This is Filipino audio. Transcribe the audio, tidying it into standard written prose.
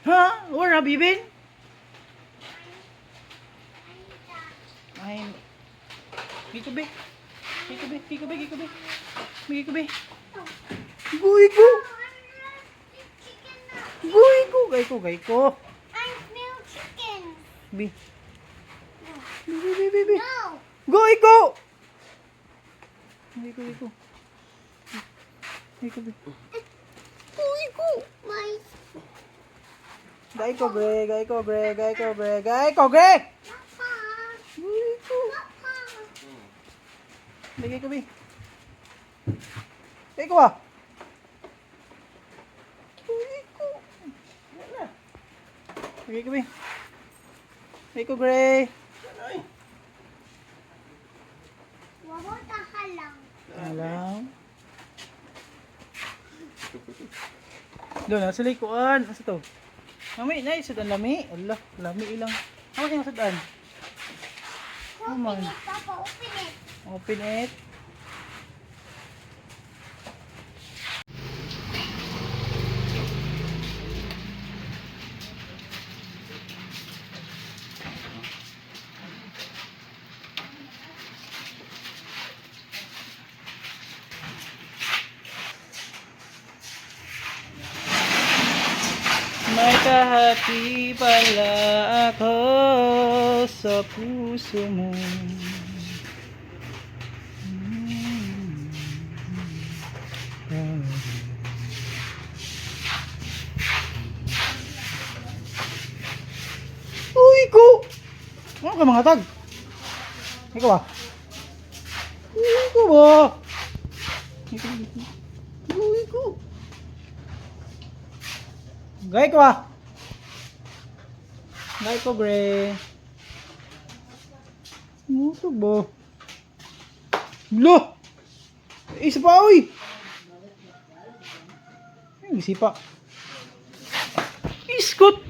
Huh? Where have you been? I'm... Gikabi. Gikabi. Gikabi. Gikabi. Gikabi. Guy ko. Guy ko. Gay ko. Gay ko. I smell chicken. Bi. Bi. No. Guy ko. Guy ko. Guy ko. Guy ko. Guy ko. My Gay ko, bre. Gay ko, bre. Gay ko, bre. Gay ko, bre. Papa. Guy ko. Papa. Lagay ko, bi. Gay ko ah. Guy ko. Wala. Lagay ko, bi. Gay ko, bre. Wawata ka lang. Alam. Doon, nasa likuan. Asa to? Mami, na, sudan lami. Allah, lami ilang. Ano yung sudan? Open it, Papa. Open it. Open it. May kahati pala ako sa puso mo. Uy ko! Ano ka mga tag? Ikaw ba? Uy ko ba? Uy ko! Gay ko ah. Gay ko, bre. Muso ba? Lo! Isa pa, uy! Ay, isa pa. Iskot!